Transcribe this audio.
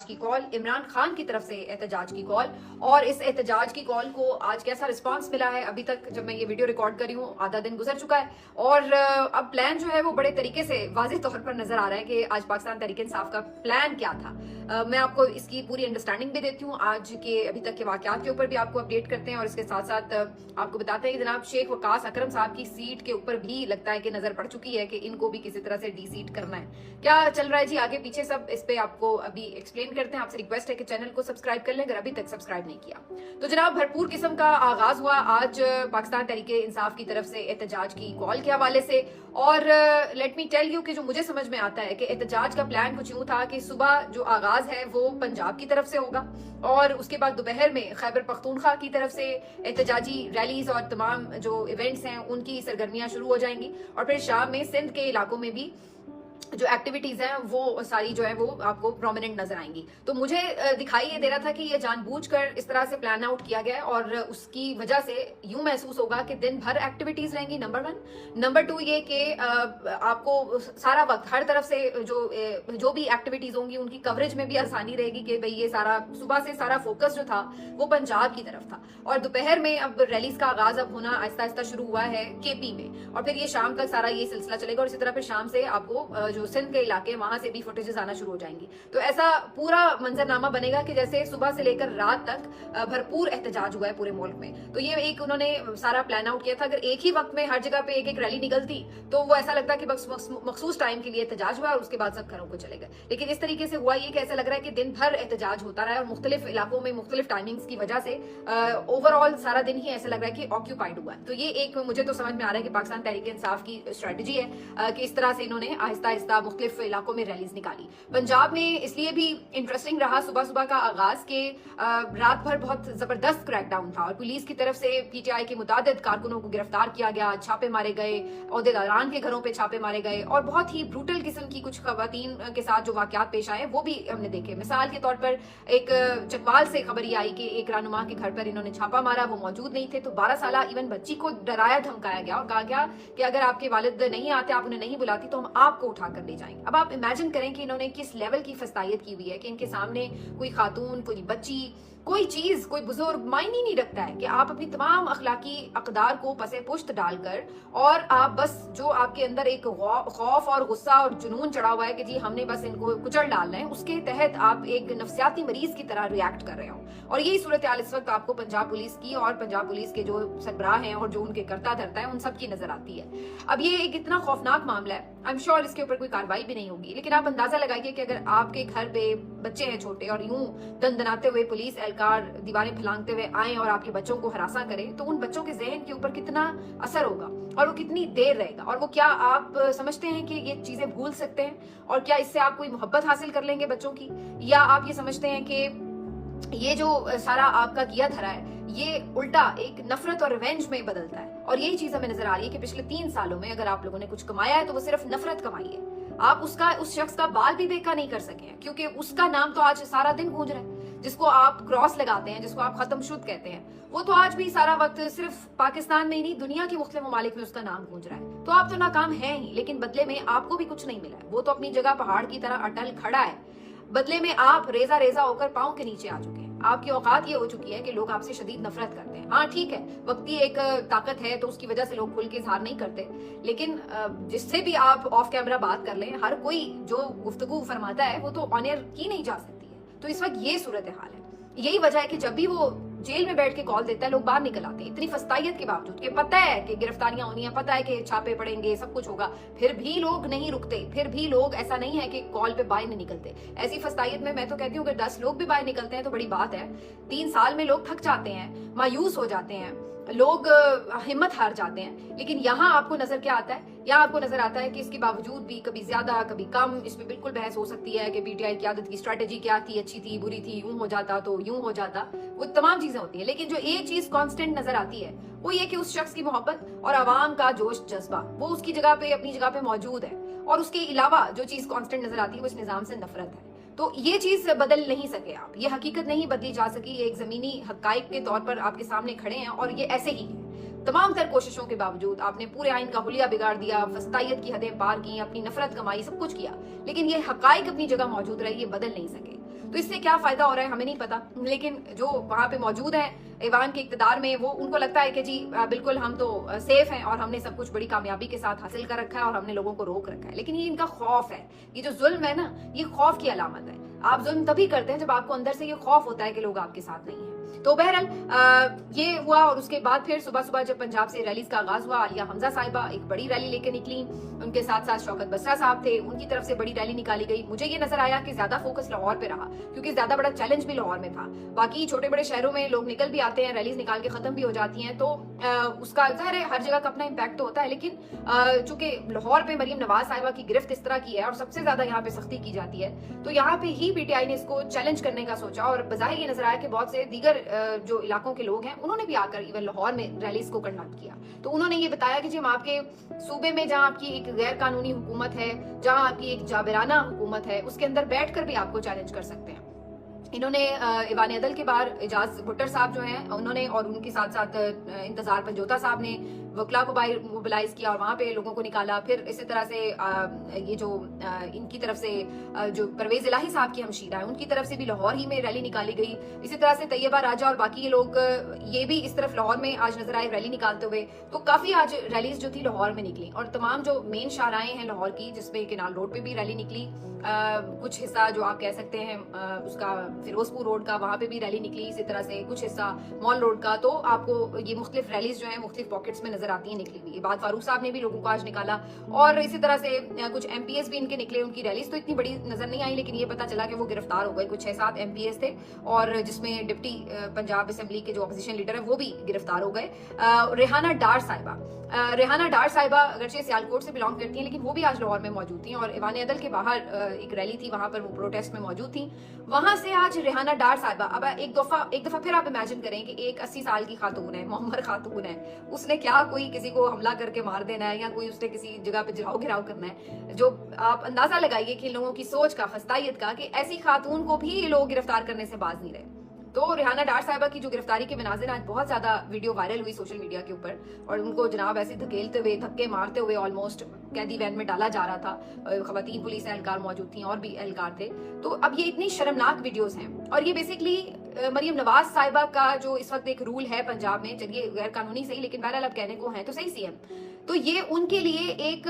की कॉल, इमरान खान की तरफ से एहतजाज की कॉल। और इस एहतजाज की कॉल को आज कैसा रिस्पांस मिला है, अभी तक जब मैं ये वीडियो रिकॉर्ड कर रही हूँ आधा दिन गुजर चुका है और अब प्लान जो है वो बड़े तरीके से वाज़ेह तौर पर नजर आ रहा है कि आज पाकिस्तान तहरीक इंसाफ का प्लान क्या था। मैं आपको इसकी पूरी अंडरस्टैंडिंग भी देती हूँ, आज के अभी तक के वाकयात के ऊपर भी आपको अपडेट करते हैं और इसके साथ साथ आपको बताते हैं कि जनाब शेख वकास अकरम साहब की सीट के ऊपर भी लगता है कि नजर पड़ चुकी है कि इनको भी किसी तरह से डी सीट करना है। क्या चल रहा है जी आगे पीछे सब इस पे आपको अभी एक्सप्लेन करते हैं। आपसे रिक्वेस्ट है कि चैनल को सब्सक्राइब कर लें अगर अभी तक सब्सक्राइब नहीं किया। तो जनाब भरपूर किस्म का आगाज हुआ आज पाकिस्तान तहरीक इंसाफ की तरफ से एहतजाज की कॉल के हवाले से। और लेट मी टेल यू कि जो मुझे समझ में आता है कि एहतजाज का प्लान कुछ यूं था कि सुबह जो आगाज है वो पंजाब की तरफ से होगा और उसके बाद दोपहर में खैबर पख्तूनख्वा की तरफ से एहतजाजी रैलीज और तमाम जो इवेंट्स हैं उनकी सरगर्मियां शुरू हो जाएंगी और फिर शाम में सिंध के इलाकों में भी जो एक्टिविटीज हैं वो सारी जो है वो आपको प्रोमिनेंट नजर आएंगी। तो मुझे दिखाई ये दे रहा था कि ये जानबूझकर इस तरह से प्लान आउट किया गया है और उसकी वजह से यूं महसूस होगा कि दिन भर एक्टिविटीज रहेंगी, नंबर 1। नंबर 2 ये कि आपको सारा वक्त हर तरफ से जो भी एक्टिविटीज होंगी उनकी कवरेज में भी आसानी रहेगी कि भाई ये सारा सुबह से सारा फोकस जो था वो पंजाब की तरफ था। और दोपहर में अब रैलीज का आगाज अब होना आहिस्ता आहिस्ता शुरू हुआ है केपी में और फिर ये शाम तक सारा ये सिलसिला चलेगा और इसी तरह फिर शाम से आपको जो सिंध के इलाके वहां से भी फुटेजेस आना शुरू हो जाएंगी। तो ऐसा पूरा मंजरनामा बनेगा कि जैसे सुबह से लेकर रात तक भरपूर एहतजाज हुआ है पूरे मुल्क में। तो ये एक उन्होंने सारा प्लान आउट किया था। अगर एक ही वक्त में हर जगह पे एक एक रैली निकलती तो वो ऐसा लगता कि बस मखसूस टाइम के लिए एहतजाज हुआ और उसके बाद सब घरों को चले गए। लेकिन इस तरीके से हुआ ये कि ऐसा लग रहा है कि दिन भर एहतजाज होता रहा है और मुख्तलिफ इलाकों में मुख्तलिफ टाइमिंग्स की वजह से ओवरऑल सारा दिन ही ऐसा लग रहा है कि ऑक्यूपाइड हुआ है। तो ये एक मुझे तो समझ में आ रहा है कि पाकिस्तान तहरीक इंसाफ की स्ट्रेटजी है कि इस तरह से इन्होंने आहिस्ता आहिस्ता मुख्तलिफ इलाकों में रैलीज निकाली। पंजाब में इसलिए भी इंटरेस्टिंग रहा सुबह सुबह का आगाज के रात भर बहुत जबरदस्त क्रैकडाउन था और पुलिस की तरफ से पीटीआई के मुतादिद कारकुनों को गिरफ्तार किया गया, छापे मारे गए, ओहदेदारान के घरों पे छापे मारे गए और बहुत ही ब्रूटल किस्म की कुछ खवातीन के साथ जो वाकयात पेश आए वो भी हमने देखे। मिसाल के तौर पर एक चकवाल से खबर ये आई कि एक रहनुमा के घर पर इन्होंने छापा मारा, वो मौजूद नहीं थे तो 12 साल इवन बच्ची को डराया धमकाया गया और कहा गया कि अगर आपके वालिद नहीं आते, आप उन्हें नहीं बुलाती तो हम आपको उठा कर ले जाएंगे। अब आप इमेजिन करें कि इन्होंने किस लेवल की फस्तायत की हुई है कि इनके सामने कोई खातून, कोई बच्ची, कोई चीज, कोई बुजुर्ग मायने नहीं रखता है कि आप अपनी तमाम अखलाकी अकदार को पसे पुश्त डालकर और आप बस जो आपके अंदर एक खौफ और गुस्सा और जुनून चढ़ा हुआ है कि जी हमने बस इनको कुचल डालना है, उसके तहत आप एक नफ्सियाती मरीज की तरह रिएक्ट कर रहे हो। और यही सूरत हाल इस वक्त आपको पंजाब पुलिस की और पंजाब पुलिस के जो सरबराह हैं और जो उनके करता धरता है उन सब की नजर आती है। अब ये एक इतना खौफनाक मामला है, आई एम श्योर इसके ऊपर कोई कार्रवाई भी नहीं होगी, लेकिन आप अंदाजा लगाइए कि अगर आपके घर पे बच्चे हैं छोटे और यूं दनदनाते हुए पुलिस एहलकार दीवारें फैलाते हुए आए और आपके बच्चों को हरासा करें तो उन बच्चों के जहन के ऊपर कितना असर होगा और वो कितनी देर रहेगा और वो क्या आप समझते हैं कि ये चीजें भूल सकते हैं और क्या इससे आप कोई मोहब्बत हासिल कर लेंगे बच्चों की, या आप ये समझते हैं कि ये जो सारा आपका किया धरा है ये उल्टा एक नफरत और रिवेंज में बदलता है। और यही चीज हमें नजर आ रही है कि पिछले 3 सालों में अगर आप लोगों ने कुछ कमाया है तो वो सिर्फ नफरत कमाई है। आप उस शख्स का बाल भी बेका नहीं कर सके हैं क्योंकि उसका नाम तो आज सारा दिन गूंज रहा है। जिसको आप क्रॉस लगाते हैं, जिसको आप खत्मशुद कहते हैं, वो तो आज भी सारा वक्त सिर्फ पाकिस्तान में ही नहीं दुनिया के मुख्तलिफ ममालिक में उसका नाम गूंज रहा है। तो आप तो नाकाम हैं ही, लेकिन बदले में आपको भी कुछ नहीं मिला है। वो तो अपनी जगह पहाड़ की तरह अटल खड़ा है, बदले में आप रेजा रेजा होकर पांव के नीचे आ चुके हैं। आपकी औकात ये हो चुकी है कि लोग आपसे शदीद नफरत करते हैं। हाँ ठीक है, वक्ती एक ताकत है तो उसकी वजह से लोग खुल के इजहार नहीं करते, लेकिन जिससे भी आप ऑफ कैमरा बात कर लें, हर कोई जो गुफ्तगू फरमाता है वो तो ऑन एयर की नहीं जा सकती है। तो इस वक्त ये सूरत हाल है। यही वजह है कि जब भी वो जेल में बैठ के कॉल देता है लोग बाहर निकल आते हैं, इतनी फस्तायत के बावजूद कि पता है कि गिरफ्तारियां होनी है, पता है कि छापे पड़ेंगे, सब कुछ होगा, फिर भी लोग नहीं रुकते, फिर भी लोग ऐसा नहीं है कि कॉल पे बाहर नहीं निकलते। ऐसी फस्तायत में मैं तो कहती हूँ कि 10 लोग भी बाहर निकलते हैं तो बड़ी बात है। 3 साल में लोग थक जाते हैं, मायूस हो जाते हैं, लोग हिम्मत हार जाते हैं, लेकिन यहाँ आपको नजर क्या आता है? यहाँ आपको नजर आता है कि इसके बावजूद भी कभी ज्यादा कभी कम, इसमें बिल्कुल बहस हो सकती है कि पीटीआई की आदत की स्ट्रेटेजी क्या थी, अच्छी थी, बुरी थी, यूं हो जाता तो यूं हो जाता, वो तमाम चीजें होती है। लेकिन जो एक चीज कांस्टेंट नजर आती है वो ये कि उस शख्स की मोहब्बत और आवाम का जोश जज्बा वो उसकी जगह पे अपनी जगह पे मौजूद है। और उसके अलावा जो चीज कांस्टेंट नजर आती है वो इस निजाम से नफरत है। तो ये चीज बदल नहीं सके आप, ये हकीकत नहीं बदली जा सकी, ये एक जमीनी हकाइक के तौर पर आपके सामने खड़े हैं और ये ऐसे ही है। तमाम तर कोशिशों के बावजूद आपने पूरे आइन का हुलिया बिगाड़ दिया, फस्तायत की हदें पार की, अपनी नफरत कमाई, सब कुछ किया, लेकिन ये हकाइक अपनी जगह मौजूद रहे, ये बदल नहीं सके। तो इससे क्या फायदा हो रहा है हमें नहीं पता, लेकिन जो वहां पे मौजूद है ईवान के इक्तदार में, वो उनको लगता है कि जी बिल्कुल हम तो सेफ हैं और हमने सब कुछ बड़ी कामयाबी के साथ हासिल कर रखा है और हमने लोगों को रोक रखा है। लेकिन ये इनका खौफ है, ये जो जुल्म है ना, ये खौफ की अलामत है। आप जुल्म तभी करते हैं जब आपको अंदर से ये खौफ होता है कि लोग आपके साथ नहीं है। तो बहरहाल ये हुआ और उसके बाद फिर सुबह सुबह जब पंजाब से रैलीज का आगाज हुआ, आलिया हमजा साहिबा एक बड़ी रैली लेकर निकली, उनके साथ साथ शौकत बसरा साहब थे, उनकी तरफ से बड़ी रैली निकाली गई। मुझे ये नजर आया कि ज्यादा फोकस लाहौर पे रहा, क्योंकि ज्यादा बड़ा चैलेंज भी लाहौर में था। बाकी छोटे बड़े शहरों में लोग निकल भी आते हैं, रैलीज निकाल के खत्म भी हो जाती हैं, तो उसका जाहिर है हर जगह का अपना इम्पैक्ट तो होता है। लेकिन चूंकि लाहौर पे मरियम नवाज साहिबा की गिरफ्त इस तरह की है और सबसे ज्यादा यहाँ पे सख्ती की जाती है, तो यहाँ पे ही पीटीआई ने इसको चैलेंज करने का सोचा और बजाहिर ये नजर आया कि बहुत से दीगर जो इलाकों के लोग हैं उन्होंने भी आकर इवन लाहौर में रैलीज को कंडक्ट किया। तो उन्होंने ये बताया कि जी हम आपके सूबे में जहां आपकी एक गैर कानूनी हुकूमत है, जहां आपकी एक जाबिराना हुकूमत है, उसके अंदर बैठकर भी आपको चैलेंज कर सकते हैं। इन्होंने ईवान अदल के बाहर एजाज भुट्टर साहब जो हैं उन्होंने और उनके साथ साथ इंतजार पंजोता साहब ने वकला को मोबिलाइज किया और वहां पे लोगों को निकाला। फिर इसी तरह से ये जो इनकी तरफ से जो परवेज इलाही साहब की हमशीरा है उनकी तरफ से भी लाहौर ही में रैली निकाली गई। इसी तरह से तैयबा राजा और बाकी ये लोग ये भी इस तरफ लाहौर में आज नजर आए रैली निकालते हुए। तो काफी आज रैलीज जो थी लाहौर में निकली और तमाम जो मेन शाहराएं हैं लाहौर की, जिसमें केनाल रोड पे भी रैली निकली, कुछ हिस्सा जो आप कह सकते हैं उसका फिरोजपुर रोड का, वहां पे भी रैली निकली। इसी तरह से कुछ हिस्सा मॉल रोड का। तो आपको ये मुख्तलिफ रैलीज जो है मुख्तलिफ पॉकेट्स में नजर आती है निकली हुई। बात फारूक साहब ने भी लोगों को आज निकाला और इसी तरह से कुछ एमपीएस भी इनके निकले। उनकी रैलीज तो इतनी बड़ी नजर नहीं आई, लेकिन ये पता चला कि वो गिरफ्तार हो गए। कुछ 6-7 एमपीएस थे और जिसमें डिप्टी पंजाब असेंबली के जो अपोजिशन लीडर है वो भी गिरफ्तार हो गए। रेहाना डार साहिबा अगरचे सियालकोट से बिलोंग करती हैं, लेकिन वो भी आज लाहौर में मौजूद थी और ईवान अदल के बाहर एक रैली थी, वहां पर वो प्रोटेस्ट में मौजूद थी। वहां से आज रेहाना डार साहिबा, अब एक दफा फिर आप इमेजिन करें कि एक 80 साल की खातून है, मोहम्मद खातून है, उसने क्या कोई किसी को हमला करके मार देना है या कोई उसने किसी जगह पे जलाओ गिराव करना है। जो आप अंदाजा लगाइए कि लोगों की सोच का, खस्तायत का, कि ऐसी खातून को भी लोग गिरफ्तार करने से बाज नहीं रहे। तो रेहाना डार साहिबा की जो गिरफ्तारी के मनाजिर आज बहुत ज्यादा वीडियो वायरल हुई सोशल मीडिया के ऊपर और उनको जनाब ऐसे धकेलते हुए, धक्के मारते हुए ऑलमोस्ट कैदी वैन में डाला जा रहा था। खवातीन पुलिस एहलकार मौजूद थी और भी एहलकार थे। तो अब ये इतनी शर्मनाक वीडियोस हैं और ये बेसिकली मरियम नवाज साहिबा का जो इस वक्त एक रूल है पंजाब में, चलिए गैर कानूनी सही, लेकिन बहरहाल अब कहने को है तो सही सीएम, तो ये उनके लिए एक